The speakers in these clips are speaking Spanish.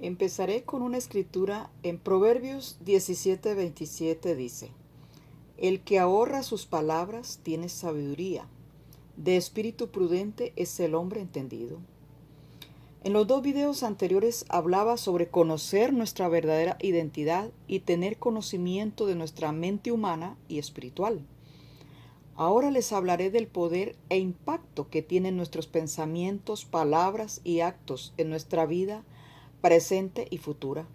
Empezaré con una escritura en Proverbios 17:27 dice: El que ahorra sus palabras tiene sabiduría, de espíritu prudente es el hombre entendido. En los dos videos anteriores hablaba sobre conocer nuestra verdadera identidad y tener conocimiento de nuestra mente humana y espiritual. Ahora les hablaré del poder e impacto que tienen nuestros pensamientos, palabras y actos en nuestra vida presente y futura.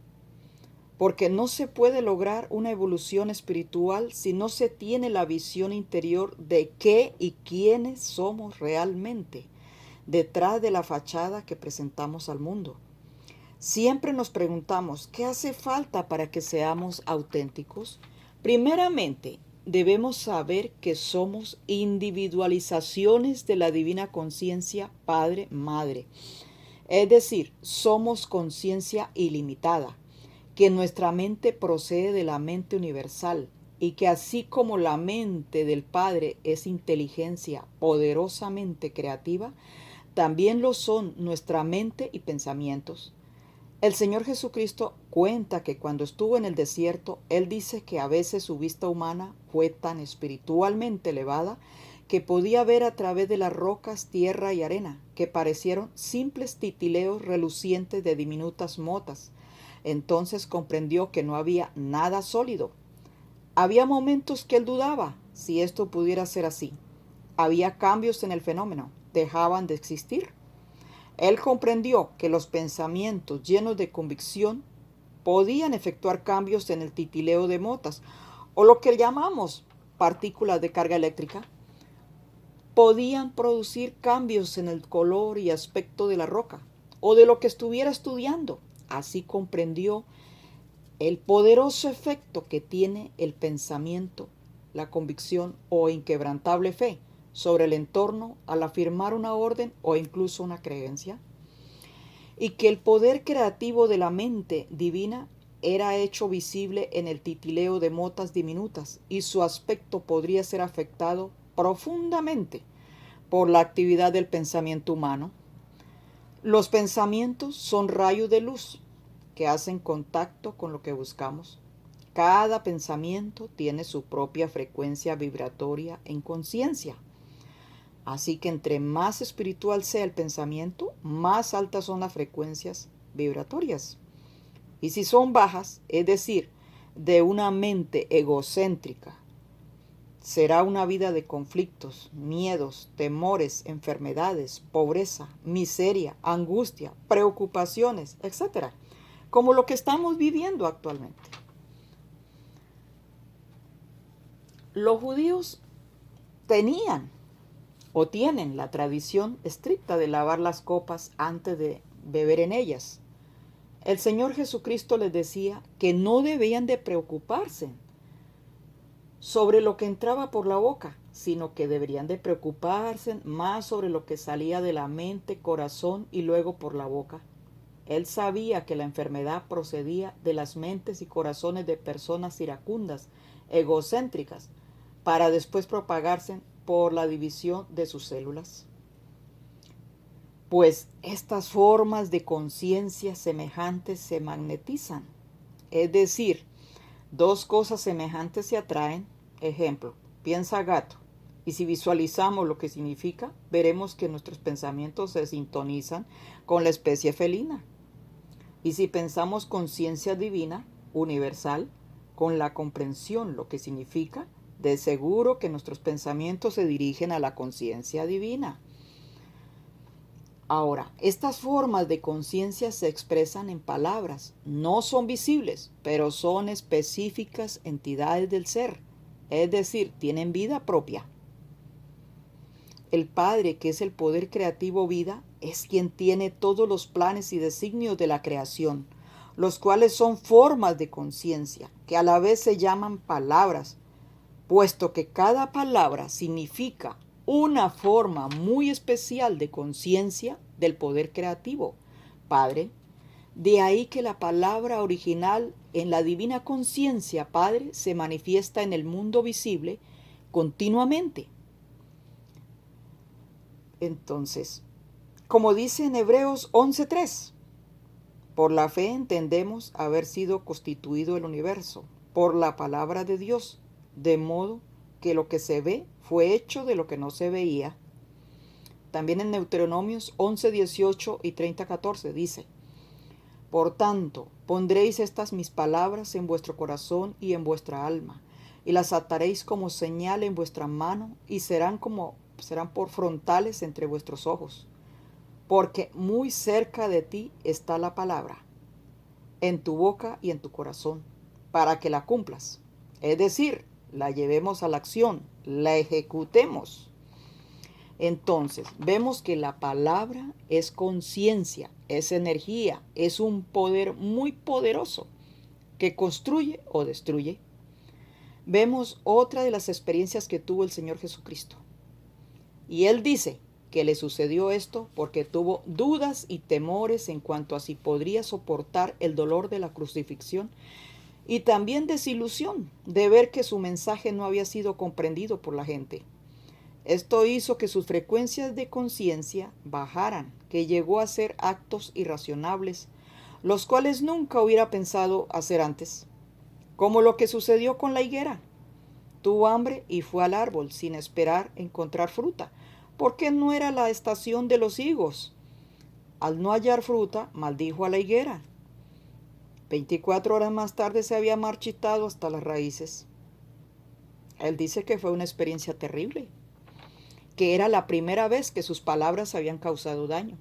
Porque no se puede lograr una evolución espiritual si no se tiene la visión interior de qué y quiénes somos realmente, detrás de la fachada que presentamos al mundo. Siempre nos preguntamos, ¿qué hace falta para que seamos auténticos? Primeramente, debemos saber que somos individualizaciones de la divina conciencia Padre-Madre. Es decir, somos conciencia ilimitada, que nuestra mente procede de la mente universal y que así como la mente del Padre es inteligencia poderosamente creativa, también lo son nuestra mente y pensamientos. El Señor Jesucristo cuenta que cuando estuvo en el desierto, Él dice que a veces su vista humana fue tan espiritualmente elevada que podía ver a través de las rocas, tierra y arena, que parecieron simples titileos relucientes de diminutas motas. Entonces comprendió que no había nada sólido. Había momentos que él dudaba si esto pudiera ser así. Había cambios en el fenómeno, dejaban de existir. Él comprendió que los pensamientos llenos de convicción podían efectuar cambios en el titileo de motas, o lo que llamamos partículas de carga eléctrica. Podían producir cambios en el color y aspecto de la roca, o de lo que estuviera estudiando. Así comprendió el poderoso efecto que tiene el pensamiento, la convicción o inquebrantable fe sobre el entorno al afirmar una orden o incluso una creencia, y que el poder creativo de la mente divina era hecho visible en el titileo de motas diminutas y su aspecto podría ser afectado profundamente por la actividad del pensamiento humano. Los pensamientos son rayos de luz que hacen contacto con lo que buscamos. Cada pensamiento tiene su propia frecuencia vibratoria en conciencia. Así que entre más espiritual sea el pensamiento, más altas son las frecuencias vibratorias. Y si son bajas, es decir, de una mente egocéntrica, será una vida de conflictos, miedos, temores, enfermedades, pobreza, miseria, angustia, preocupaciones, etc., como lo que estamos viviendo actualmente. Los judíos tenían o tienen la tradición estricta de lavar las copas antes de beber en ellas. El Señor Jesucristo les decía que no debían de preocuparse sobre lo que entraba por la boca, sino que deberían de preocuparse más sobre lo que salía de la mente, corazón y luego por la boca. Él sabía que la enfermedad procedía de las mentes y corazones de personas iracundas, egocéntricas, para después propagarse por la división de sus células. Pues estas formas de conciencia semejantes se magnetizan. Es decir, dos cosas semejantes se atraen. Ejemplo, piensa gato. Y si visualizamos lo que significa, veremos que nuestros pensamientos se sintonizan con la especie felina. Y si pensamos conciencia divina, universal, con la comprensión lo que significa, de seguro que nuestros pensamientos se dirigen a la conciencia divina. Ahora, estas formas de conciencia se expresan en palabras, no son visibles, pero son específicas entidades del ser, es decir, tienen vida propia. El Padre, que es el poder creativo vida, es quien tiene todos los planes y designios de la creación, los cuales son formas de conciencia, que a la vez se llaman palabras, puesto que cada palabra significa una forma muy especial de conciencia del poder creativo, Padre. De ahí que la palabra original en la divina conciencia, Padre, se manifiesta en el mundo visible continuamente. Entonces, como dice en Hebreos 11:3, Por la fe entendemos haber sido constituido el universo por la palabra de Dios, de modo que lo que se ve fue hecho de lo que no se veía. También en Deuteronomios 11, 18 y 30, 14 dice: Por tanto, pondréis estas mis palabras en vuestro corazón y en vuestra alma, y las ataréis como señal en vuestra mano, y serán por frontales entre vuestros ojos. Porque muy cerca de ti está la palabra, en tu boca y en tu corazón, para que la cumplas. Es decir, la llevemos a la acción, la ejecutemos. Entonces, vemos que la palabra es conciencia, es energía, es un poder muy poderoso que construye o destruye. Vemos otra de las experiencias que tuvo el Señor Jesucristo. Y Él dice que le sucedió esto porque tuvo dudas y temores en cuanto a si podría soportar el dolor de la crucifixión y también desilusión de ver que su mensaje no había sido comprendido por la gente. Esto hizo que sus frecuencias de conciencia bajaran, que llegó a hacer actos irracionables, los cuales nunca hubiera pensado hacer antes, como lo que sucedió con la higuera. Tuvo hambre y fue al árbol sin esperar encontrar fruta, porque no era la estación de los higos. Al no hallar fruta, maldijo a la higuera. 24 horas más tarde se había marchitado hasta las raíces. Él dice que fue una experiencia terrible, que era la primera vez que sus palabras habían causado daño.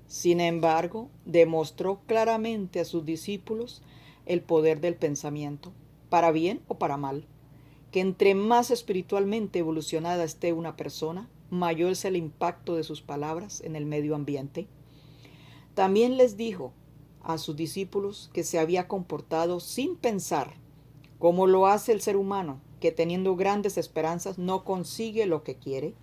Sin embargo, demostró claramente a sus discípulos el poder del pensamiento, para bien o para mal, que entre más espiritualmente evolucionada esté una persona, mayor es el impacto de sus palabras en el medio ambiente. También les dijo a sus discípulos que se había comportado sin pensar, como lo hace el ser humano, que teniendo grandes esperanzas no consigue lo que quiere,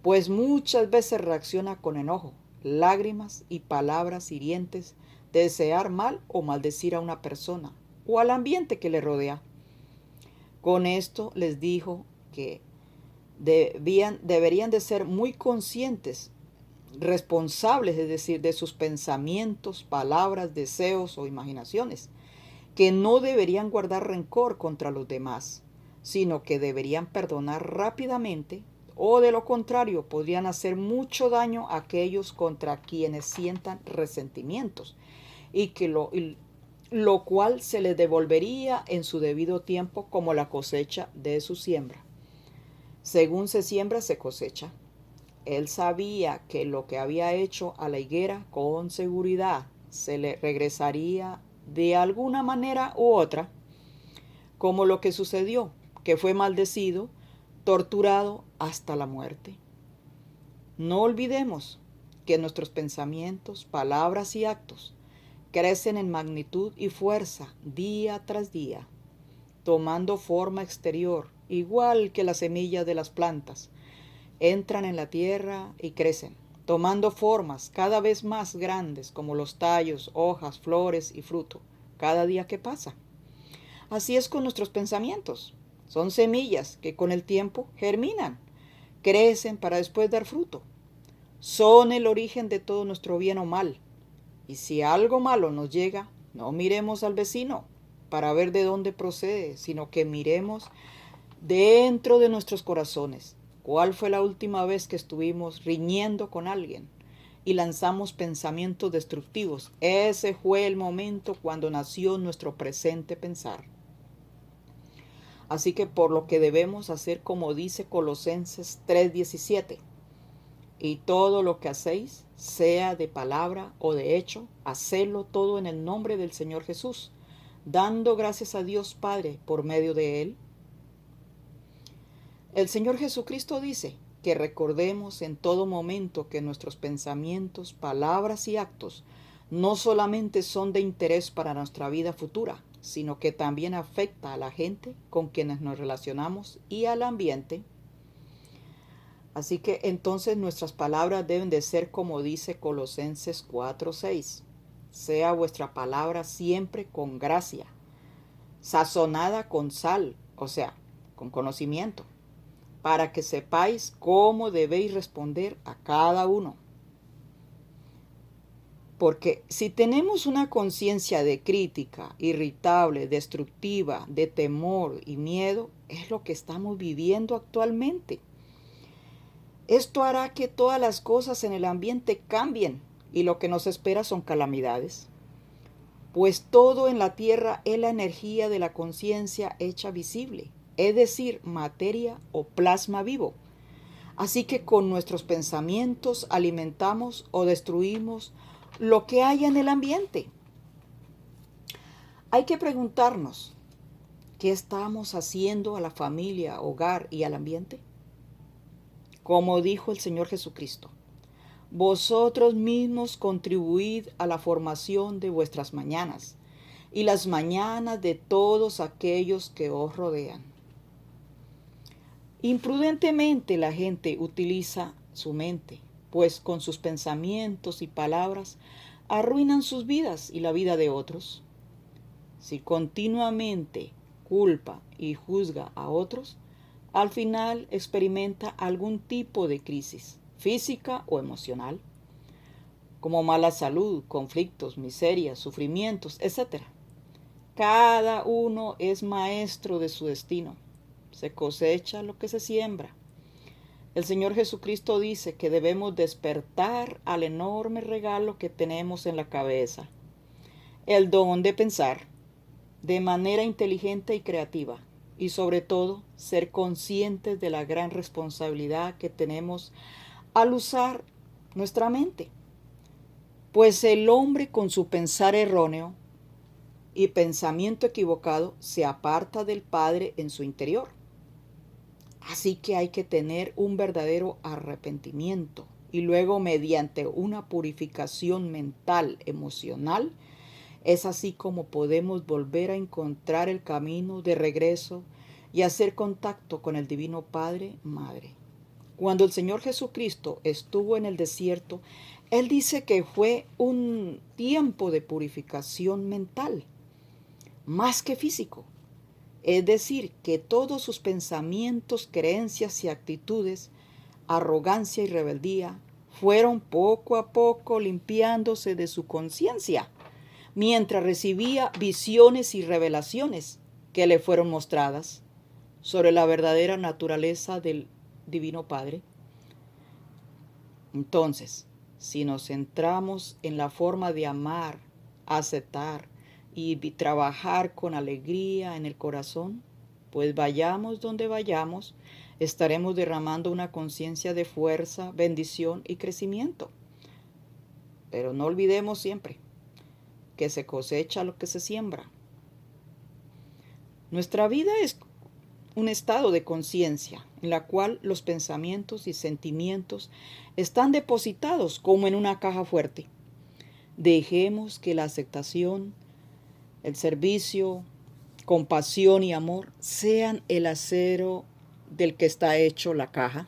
pues muchas veces reacciona con enojo, lágrimas y palabras hirientes, de desear mal o maldecir a una persona o al ambiente que le rodea. Con esto les dijo que deberían de ser muy conscientes, responsables, es decir, de sus pensamientos, palabras, deseos o imaginaciones, que no deberían guardar rencor contra los demás, sino que deberían perdonar rápidamente, o de lo contrario podrían hacer mucho daño a aquellos contra quienes sientan resentimientos, y que lo cual se les devolvería en su debido tiempo como la cosecha de su siembra. Según se siembra, se cosecha. Él sabía que lo que había hecho a la higuera con seguridad se le regresaría de alguna manera u otra, como lo que sucedió, que fue maldecido, torturado hasta la muerte. No olvidemos que nuestros pensamientos, palabras y actos crecen en magnitud y fuerza día tras día, tomando forma exterior, igual que las semillas de las plantas. Entran en la tierra y crecen, tomando formas cada vez más grandes como los tallos, hojas, flores y fruto, cada día que pasa. Así es con nuestros pensamientos. Son semillas que con el tiempo germinan, crecen para después dar fruto. Son el origen de todo nuestro bien o mal. Y si algo malo nos llega, no miremos al vecino para ver de dónde procede, sino que miremos dentro de nuestros corazones. ¿Cuál fue la última vez que estuvimos riñendo con alguien y lanzamos pensamientos destructivos? Ese fue el momento cuando nació nuestro presente pensar. Así que por lo que debemos hacer como dice Colosenses 3:17, y todo lo que hacéis, sea de palabra o de hecho, hacedlo todo en el nombre del Señor Jesús, dando gracias a Dios Padre por medio de Él. El Señor Jesucristo dice que recordemos en todo momento que nuestros pensamientos, palabras y actos no solamente son de interés para nuestra vida futura, sino que también afecta a la gente con quienes nos relacionamos y al ambiente. Así que entonces nuestras palabras deben de ser como dice Colosenses 4:6. Sea vuestra palabra siempre con gracia, sazonada con sal, o sea, con conocimiento, para que sepáis cómo debéis responder a cada uno. Porque si tenemos una conciencia de crítica, irritable, destructiva, de temor y miedo, es lo que estamos viviendo actualmente. Esto hará que todas las cosas en el ambiente cambien y lo que nos espera son calamidades. Pues todo en la tierra es la energía de la conciencia hecha visible, es decir, materia o plasma vivo. Así que con nuestros pensamientos alimentamos o destruimos lo que hay en el ambiente. Hay que preguntarnos, ¿qué estamos haciendo a la familia, hogar y al ambiente? Como dijo el Señor Jesucristo, vosotros mismos contribuid a la formación de vuestras mañanas y las mañanas de todos aquellos que os rodean. Imprudentemente la gente utiliza su mente, pues con sus pensamientos y palabras arruinan sus vidas y la vida de otros. Si continuamente culpa y juzga a otros, al final experimenta algún tipo de crisis, física o emocional, como mala salud, conflictos, miserias, sufrimientos, etc. Cada uno es maestro de su destino. Se cosecha lo que se siembra. El Señor Jesucristo dice que debemos despertar al enorme regalo que tenemos en la cabeza, el don de pensar de manera inteligente y creativa, y sobre todo ser conscientes de la gran responsabilidad que tenemos al usar nuestra mente. Pues el hombre con su pensar erróneo y pensamiento equivocado se aparta del Padre en su interior. Así que hay que tener un verdadero arrepentimiento y luego mediante una purificación mental, emocional, es así como podemos volver a encontrar el camino de regreso y hacer contacto con el Divino Padre, Madre. Cuando el Señor Jesucristo estuvo en el desierto, Él dice que fue un tiempo de purificación mental, más que físico. Es decir, que todos sus pensamientos, creencias y actitudes, arrogancia y rebeldía, fueron poco a poco limpiándose de su conciencia, mientras recibía visiones y revelaciones que le fueron mostradas sobre la verdadera naturaleza del Divino Padre. Entonces, si nos centramos en la forma de amar, aceptar y trabajar con alegría en el corazón, pues vayamos donde vayamos, estaremos derramando una conciencia de fuerza, bendición y crecimiento. Pero no olvidemos siempre que se cosecha lo que se siembra. Nuestra vida es un estado de conciencia en la cual los pensamientos y sentimientos están depositados como en una caja fuerte. Dejemos que la aceptación, el servicio, compasión y amor sean el acero del que está hecho la caja.